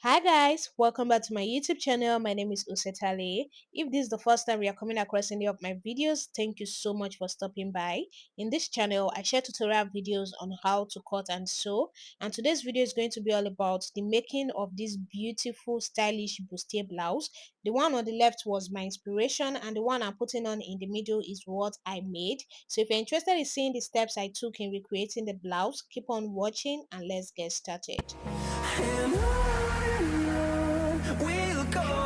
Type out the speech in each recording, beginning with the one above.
Hi guys, welcome back to my YouTube channel. My name is Usetale. If this is the first time you are coming across any of my videos, thank you so much for stopping by. In this channel, I share tutorial videos on how to cut and sew, and today's video is going to be all about the making of this beautiful stylish bustier blouse. The one on the left was my inspiration, and the one I'm putting on in the middle is what I made. So if you're interested in seeing the steps I took in recreating the blouse, keep on watching and let's get started. And on we'll go.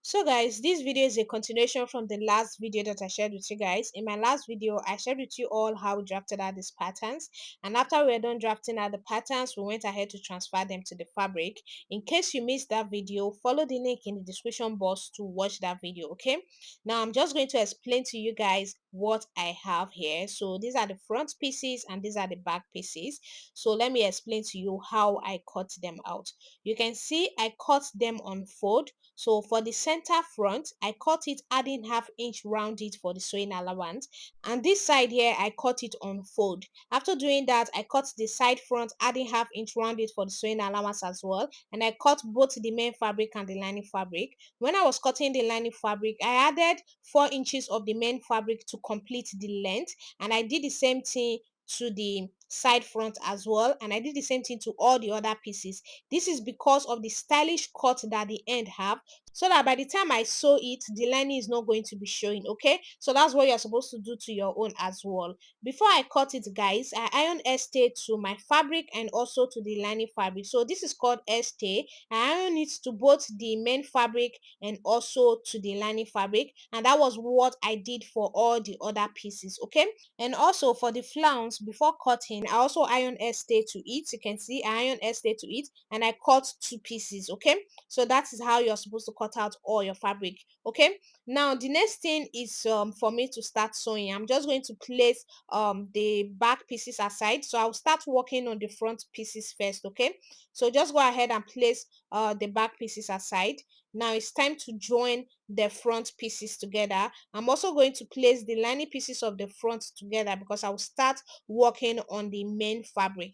So guys, this video is a continuation from the last video that I shared with you guys. In my last video, I shared with you all how we drafted out these patterns, and after we were done drafting out the patterns, we went ahead to transfer them to the fabric. In case you missed that video, follow the link in the description box to watch that video. Okay, now I'm just going to explain to you guys what I have here. So these are the front pieces and these are the back pieces. So let me explain to you how I cut them out. You can see I cut them on fold. So for the center front, I cut it adding ½ inch round it for the sewing allowance, and this side here I cut it on fold. After doing that, I cut the side front adding ½ inch round it for the sewing allowance as well, and I cut both the main fabric and the lining fabric. When I was cutting the lining fabric, I added 4 inches of the main fabric to complete the length, and I did the same thing to the side front as well, and I did the same thing to all the other pieces. This is because of the stylish cut that the end have, so that by the time I sew it, the lining is not going to be showing. Okay, so that's what you're supposed to do to your own as well. Before I cut it guys, I iron stay to my fabric and also to the lining fabric. So this is called stay. I iron it to both the main fabric and also to the lining fabric, and that was what I did for all the other pieces. Okay, and also for the flounce, before cutting, I also iron stay to it. You can see I iron stay to it, and I cut 2 pieces. Okay, so that is how you're supposed to cut out all your fabric. Okay, now the next thing is for me to start sewing. I'm just going to place the back pieces aside, so I'll start working on the front pieces first. Okay, so just go ahead and place the back pieces aside. Now it's time to join the front pieces together. I'm also going to place the lining pieces of the front together because I'll start working on the main fabric.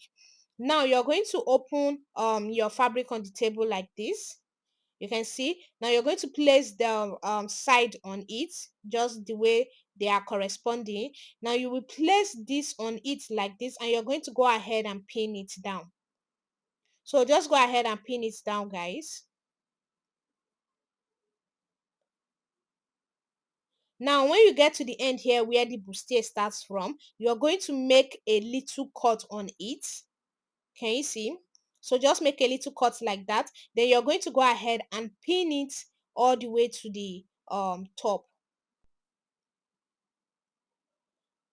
Now you're going to open your fabric on the table like this. You can see now you're going to place the side on it just the way they are corresponding. Now you will place this on it like this, and you're going to go ahead and pin it down. So just go ahead and pin it down guys. Now when you get to the end here where the bustier starts from, you're going to make a little cut on it. Can you see? So just make a little cut like that. Then you're going to go ahead and pin it all the way to the top.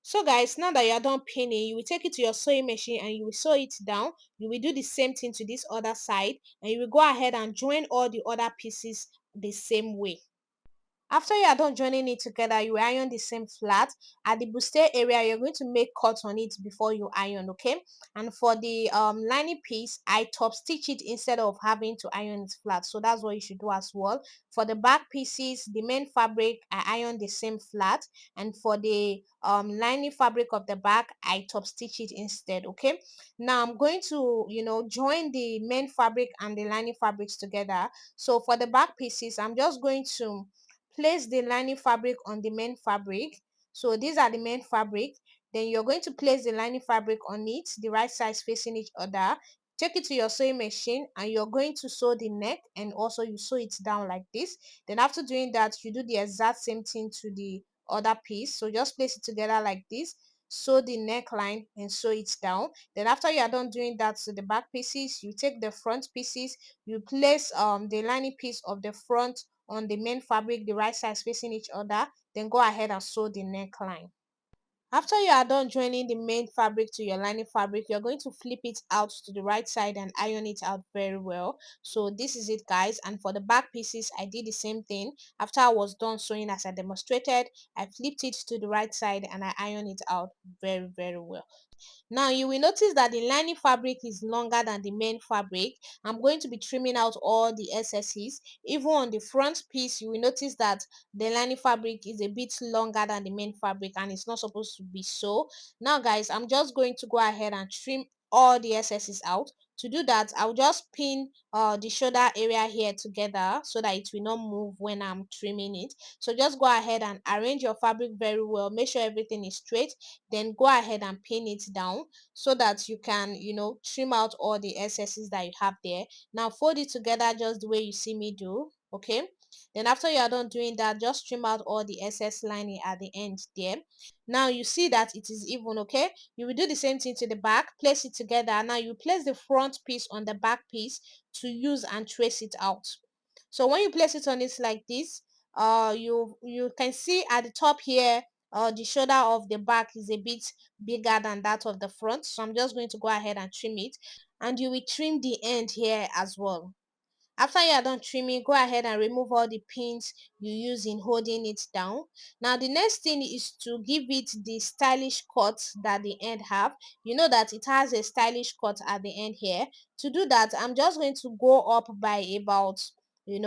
So guys, now that you are done pinning, you will take it to your sewing machine and you will sew it down. You will do the same thing to this other side, and you will go ahead and join all the other pieces the same way. After you are done joining it together, you iron the same flat. At the bustier area, you're going to make cuts on it before you iron. Okay, and for the lining piece, I top stitch it instead of having to iron it flat, so that's what you should do as well. For the back pieces, the main fabric, I iron the same flat, and for the lining fabric of the back, I top stitch it instead. Okay, now I'm going to join the main fabric and the lining fabrics together. So for the back pieces, I'm just going to place the lining fabric on the main fabric. So these are the main fabric. Then you're going to place the lining fabric on it, the right sides facing each other. Take it to your sewing machine and you're going to sew the neck, and also you sew it down like this. Then after doing that, you do the exact same thing to the other piece. So just place it together like this, sew the neckline and sew it down. Then after you are done doing that to the back pieces, you take the front pieces, you place the lining piece of the front on the main fabric, the right sides facing each other. Then go ahead and sew the neckline. After you are done joining the main fabric to your lining fabric, you're going to flip it out to the right side and iron it out very well. So this is it guys, and for the back pieces I did the same thing. After I was done sewing as I demonstrated, I flipped it to the right side and I ironed it out very well. Now you will notice that the lining fabric is longer than the main fabric. I'm going to be trimming out all the excesses. Even on the front piece, you will notice that the lining fabric is a bit longer than the main fabric, and it's not supposed to be so. Now guys, I'm just going to go ahead and trim all the excesses out To do that, I'll just pin the shoulder area here together so that it will not move when I'm trimming it. So just go ahead and arrange your fabric very well, make sure everything is straight, then go ahead and pin it down so that you can, trim out all the excesses that you have there. Now fold it together just the way you see me do. Okay, then after you are done doing that, just trim out all the excess lining at the end there. Now you see that it is even. Okay, you will do the same thing to the back, place it together. Now you place the front piece on the back piece to use and trace it out. So when you place it on it like this, you can see at the top here, the shoulder of the back is a bit bigger than that of the front, so I'm just going to go ahead and trim it, and you will trim the end here as well. After you are done trimming, go ahead and remove all the pins you use in holding it down. Now the next thing is to give it the stylish cut that the end have. You know that it has a stylish cut at the end here. To do that, I'm just going to go up by about 1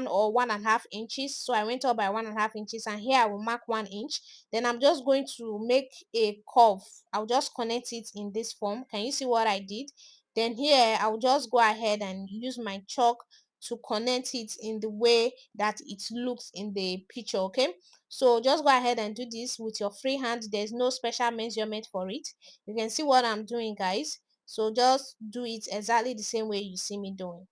or 1.5 inches. So I went up by 1.5 inches, and here I will mark 1 inch. Then I'm just going to make a curve. I'll just connect it in this form. Can you see what I did? Then here I'll just go ahead and use my chalk to connect it in the way that it looks in the picture. Okay, so just go ahead and do this with your free hand. There's no special measurement for it. You can see what I'm doing, guys. So just do it exactly the same way you see me doing.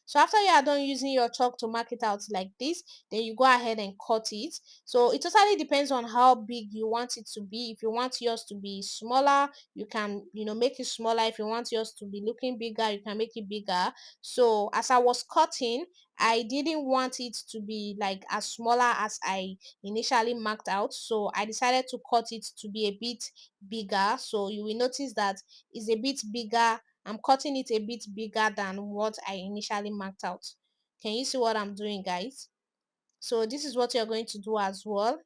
So after you are done using your chalk to mark it out like this, then you go ahead and cut it. So it totally depends on how big you want it to be. If you want yours to be smaller, you can make it smaller. If you want yours to be looking bigger, you can make it bigger. So as I was cutting, I didn't want it to be like as smaller as I initially marked out, so I decided to cut it to be a bit bigger. So you will notice that it's a bit bigger. I'm cutting it a bit bigger than what I initially marked out. Can you see what I'm doing, guys? So this is what you're going to do as well.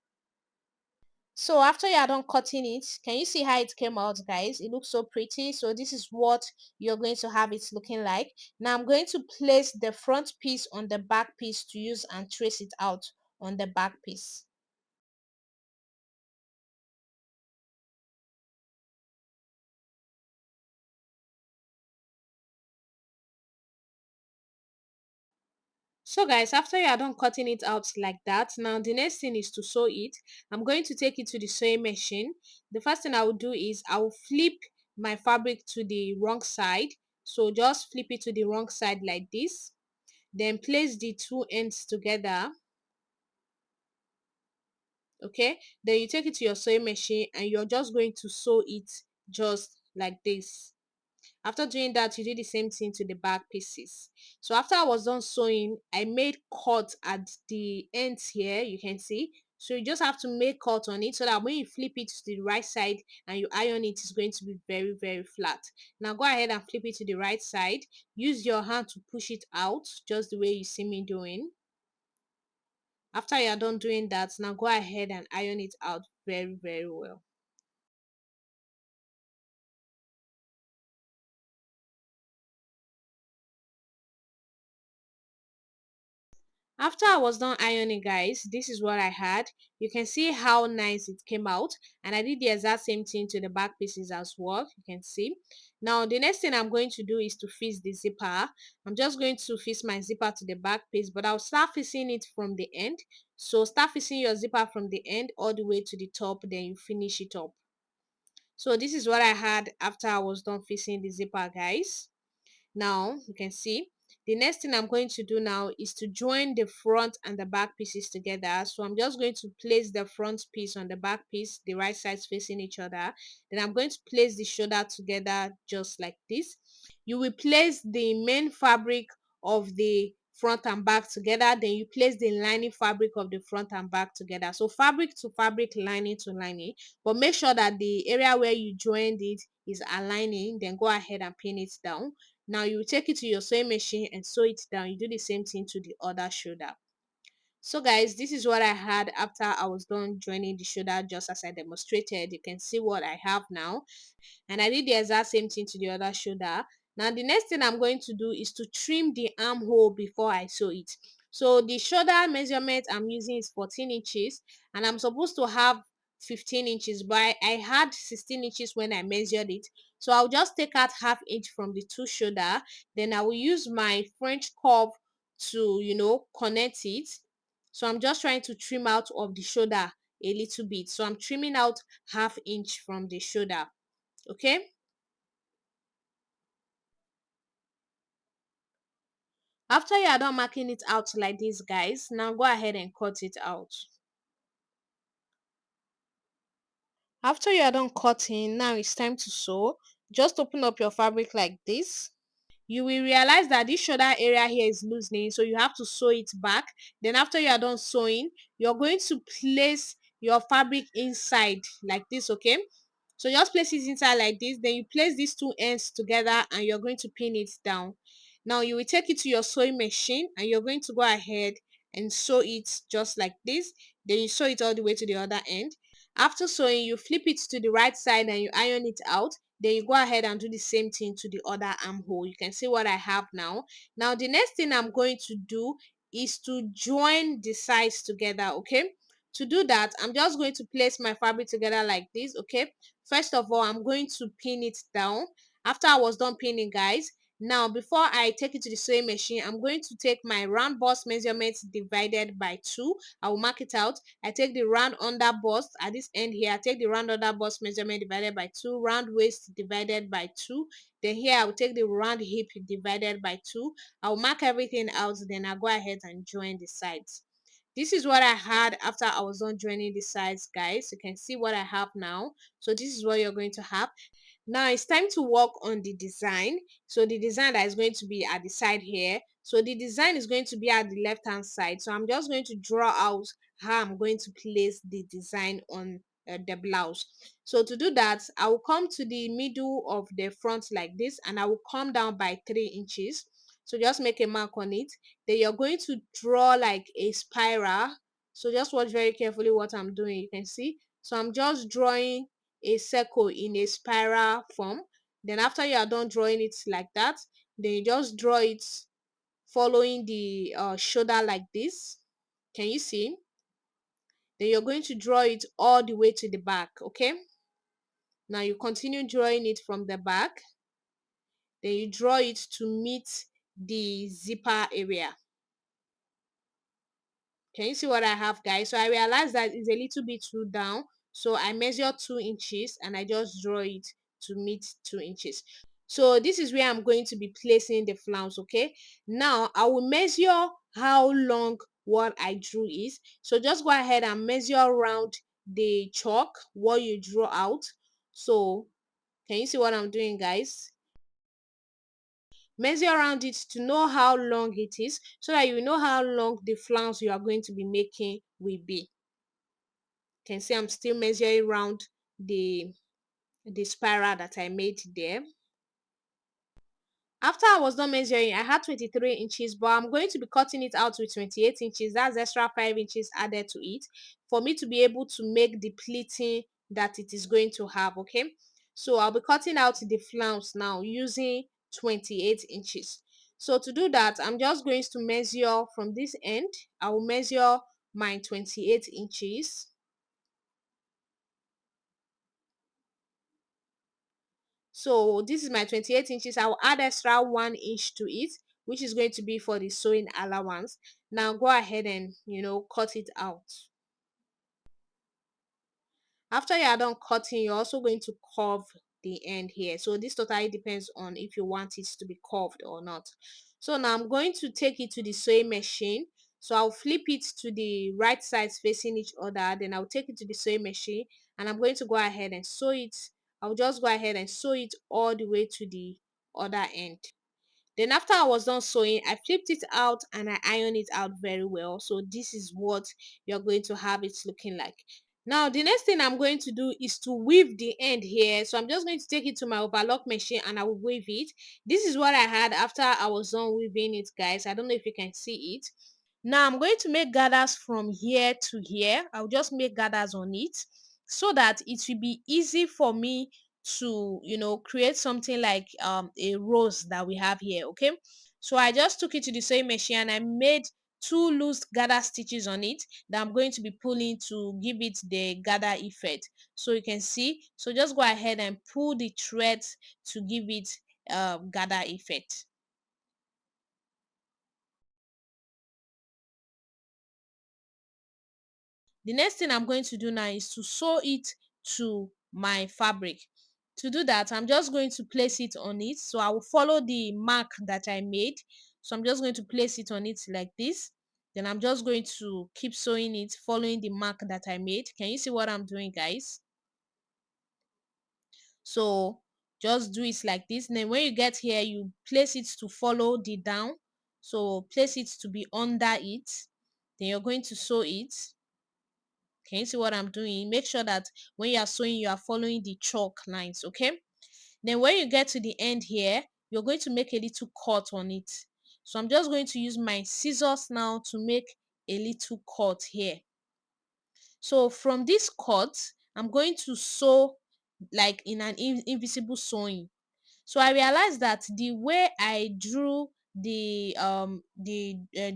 So after you are done cutting it, can you see how it came out, guys? It looks so pretty. So this is what you're going to have it looking like. Now I'm going to place the front piece on the back piece to use and trace it out on the back piece. So guys, after you are done cutting it out like that, now the next thing is to sew it. I'm going to take it to the sewing machine. The first thing I will do is I will flip my fabric to the wrong side. So just flip it to the wrong side like this. Then place the two ends together. Okay, then you take it to your sewing machine and you're just going to sew it just like this. After doing that, you do the same thing to the back pieces. So after I was done sewing, I made cut at the ends here, you can see. So you just have to make cut on it so that when you flip it to the right side and you iron it, it's going to be very, very flat. Now go ahead and flip it to the right side. Use your hand to push it out just the way you see me doing. After you are done doing that, now go ahead and iron it out very, very well. After I was done ironing, guys, this is what I had. You can see how nice it came out, and I did the exact same thing to the back pieces as well. You can see. Now the next thing I'm going to do is to fix the zipper. I'm just going to fix my zipper to the back piece, but I'll start fixing it from the end. So start fixing your zipper from the end all the way to the top, then you finish it up. So this is what I had after I was done fixing the zipper, guys. Now you can see the next thing I'm going to do now is to join the front and the back pieces together. So I'm just going to place the front piece on the back piece, the right sides facing each other. Then I'm going to place the shoulder together just like this. You will place the main fabric of the front and back together, then you place the lining fabric of the front and back together. So fabric to fabric, lining to lining, but make sure that the area where you joined it is aligning. Then go ahead and pin it down. Now you take it to your sewing machine and sew it down. You do the same thing to the other shoulder. So guys, this is what I had after I was done joining the shoulder, just as I demonstrated. You can see what I have now, and I did the exact same thing to the other shoulder. Now the next thing I'm going to do is to trim the armhole before I sew it. So the shoulder measurement I'm using is 14 inches, and I'm supposed to have 15 inches, but I had 16 inches when I measured it. So I'll just take out half inch from the two shoulder. Then I will use my French curve to, connect it. So I'm just trying to trim out of the shoulder a little bit. So I'm trimming out half inch from the shoulder. Okay. After you are done marking it out like this, guys, now go ahead and cut it out. After you are done cutting, now it's time to sew. Just open up your fabric like this. You will realize that this shoulder area here is loosening, so you have to sew it back. Then after you are done sewing, you're going to place your fabric inside like this. Okay, so just place it inside like this. Then you place these two ends together and you're going to pin it down. Now you will take it to your sewing machine and you're going to go ahead and sew it just like this. Then you sew it all the way to the other end. After sewing, you flip it to the right side and you iron it out. Then you go ahead and do the same thing to the other armhole. You can see what I have now. Now the next thing I'm going to do is to join the sides together. Okay, to do that, I'm just going to place my fabric together like this. Okay, first of all, I'm going to pin it down. After I was done pinning, guys, now before I take it to the sewing machine, I'm going to take my round bust measurement divided by 2. I will mark it out. I take the round under bust at this end here. I take the round under bust measurement divided by 2, round waist divided by 2. Then here I will take the round hip divided by 2. I will mark everything out. Then I'll go ahead and join the sides. This is what I had after I was done joining the sides, guys. You can see what I have now. So this is what you're going to have. Now it's time to work on the design. So the design that is going to be at the side here. So the design is going to be at the left hand side. So I'm just going to draw out how I'm going to place the design on the blouse. So to do that, I will come to the middle of the front like this and I will come down by 3 inches. So just make a mark on it. Then you're going to draw like a spiral. So just watch very carefully what I'm doing. You can see. So I'm just drawing a circle in a spiral form. Then after you are done drawing it like that, then you just draw it following the shoulder like this. Can you see? Then you're going to draw it all the way to the back. Okay, now you continue drawing it from the back. Then you draw it to meet the zipper area. Can you see what I have, guys? So I realized that it's a little bit too down, so I measure 2 inches and I just draw it to meet 2 inches. So this is where I'm going to be placing the flounce. Okay, now I will measure how long what I drew is. So just go ahead and measure around the chalk what you draw out. So can you see what I'm doing, guys? Measure around it to know how long it is, so that you know how long the flounce you are going to be making will be. You can see I'm still measuring around the spiral that I made there. After I was done measuring, I had 23 inches, but I'm going to be cutting it out with 28 inches. That's extra 5 inches added to it for me to be able to make the pleating that it is going to have. Okay, so I'll be cutting out the flounce now using 28 inches. So to do that, I'm just going to measure from this end. I will measure my 28 inches. So this is my 28 inches. I will add extra 1 inch to it, which is going to be for the sewing allowance. Now go ahead and cut it out. After you are done cutting, you're also going to curve the end here. So this totally depends on if you want it to be curved or not. So now I'm going to take it to the sewing machine. So I'll flip it to the right sides facing each other. Then I'll take it to the sewing machine and I'm going to go ahead and sew it. I'll just go ahead and sew it all the way to the other end. Then after I was done sewing, I flipped it out and I ironed it out very well. So this is what you're going to have it looking like. Now the next thing I'm going to do is to weave the end here. So I'm just going to take it to my overlock machine and I will weave it. This is what I had after I was done weaving it, guys. I don't know if you can see it. Now I'm going to make gathers from here to here. I'll just make gathers on it so that it will be easy for me to create something like a rose that we have here. Okay, so I just took it to the sewing machine and I made two loose gather stitches on it that I'm going to be pulling to give it the gather effect. So you can see, so just go ahead and pull the threads to give it gather effect. The next thing I'm going to do now is to sew it to my fabric. To do that, I'm just going to place it on it. So I will follow the mark that I made. So I'm just going to place it on it like this. Then I'm just going to keep sewing it following the mark that I made. Can you see what I'm doing, guys? So just do it like this. And then when you get here, you place it to follow the down. So place it to be under it. Then you're going to sew it. Can you see what I'm doing? Make sure that when you are sewing, you are following the chalk lines, okay? Then when you get to the end here, you're going to make a little cut on it. So I'm just going to use my scissors now to make a little cut here. So from this cut, I'm going to sew like in an invisible sewing. So I realized that the way I drew the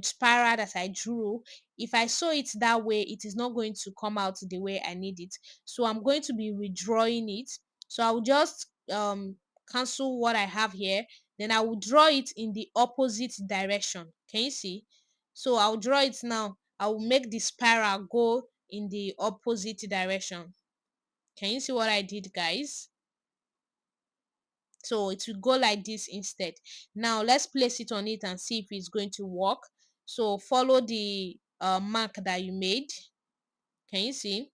spiral that I drew, if I sew it that way, it is not going to come out the way I need it. So I'm going to be redrawing it. So I will just cancel what I have here, then I will draw it in the opposite direction. Can you see? So I'll draw it now. I will make the spiral go in the opposite direction. Can you see what I did, guys? So it will go like this instead. Now let's place it on it and see if it's going to work. So follow the mark that you made. Can you see?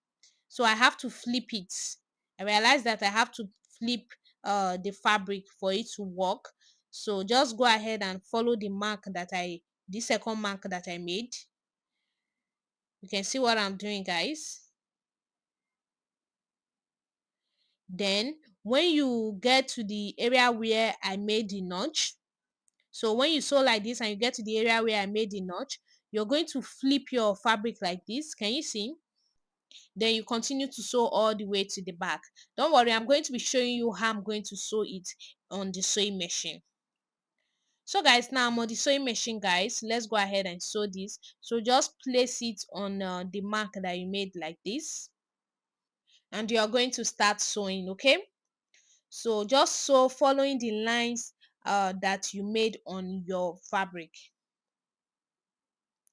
So I have to flip it. I realized that I have to flip the fabric for it to work. So just go ahead and follow the second mark that I made. You can see what I'm doing, guys. Then when you get to the area where I made the notch, so when you sew like this and you get to the area where I made the notch, you're going to flip your fabric like this. Can you see? Then you continue to sew all the way to the back. Don't worry, I'm going to be showing you how I'm going to sew it on the sewing machine. So guys, now I'm on the sewing machine, guys. Let's go ahead and sew this. So just place it on the mark that you made like this. And you're going to start sewing, okay? So just sew following the lines that you made on your fabric.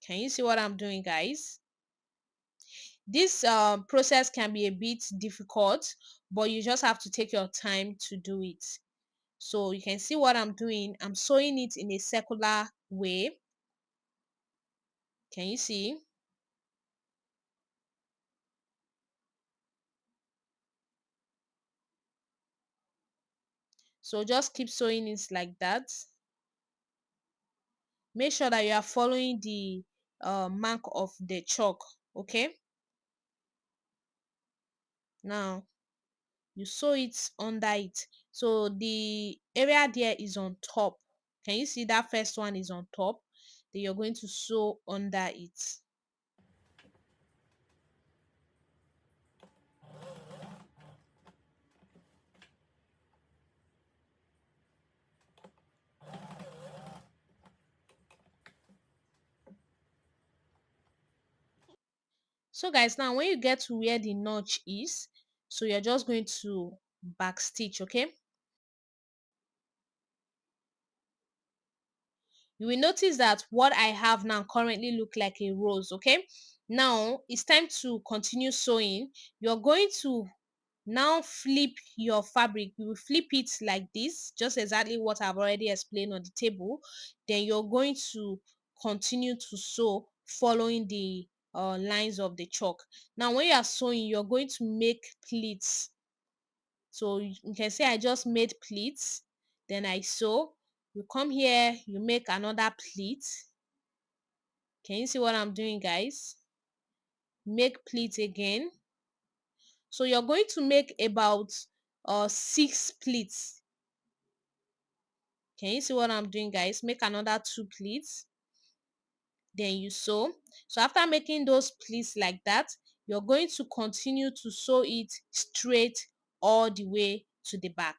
Can you see what I'm doing, guys? This process can be a bit difficult, but you just have to take your time to do it. So you can see what I'm doing. I'm sewing it in a circular way. Can you see? So just keep sewing it like that. Make sure that you are following the mark of the chalk, okay? Now you sew it under it. So the area there is on top. Can you see that first one is on top? Then you're going to sew under it. So guys, now when you get to where the notch is, so you're just going to back stitch, okay? You will notice that what I have now currently look like a rose, okay? Now it's time to continue sewing. You're going to now flip your fabric. You will flip it like this, just exactly what I've already explained on the table. Then you're going to continue to sew following the lines of the chalk. Now when you are sewing, you're going to make pleats. So you can see I just made pleats, then I sew. You come here, you make another pleat. Can you see what I'm doing, guys? Make pleat again. So you're going to make about 6 pleats. Can you see what I'm doing, guys? Make another 2 pleats. Then you sew. So after making those pleats like that, you're going to continue to sew it straight all the way to the back.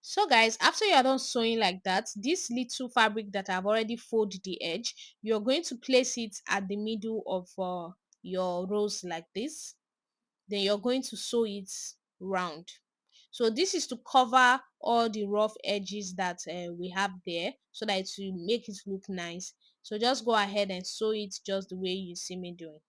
So guys, after you are done sewing like that, this little fabric that I've already folded the edge, you're going to place it at the middle of your rows like this. Then you're going to sew it round. So this is to cover all the rough edges that we have there, so that it will make it look nice. So just go ahead and sew it just the way you see me doing.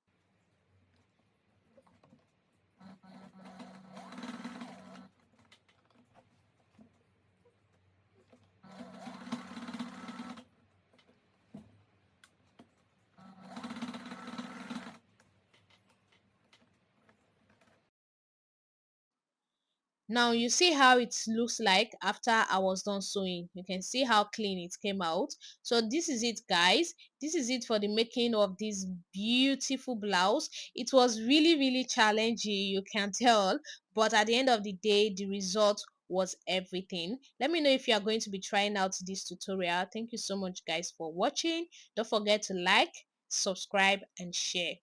Now you see how it looks like after I was done sewing. You can see how clean it came out. So this is it, guys. This is it for the making of this beautiful blouse. It was really challenging, you can tell, but at the end of the day the result was everything. Let me know if you are going to be trying out this tutorial. Thank you so much guys for watching. Don't forget to like, subscribe and share.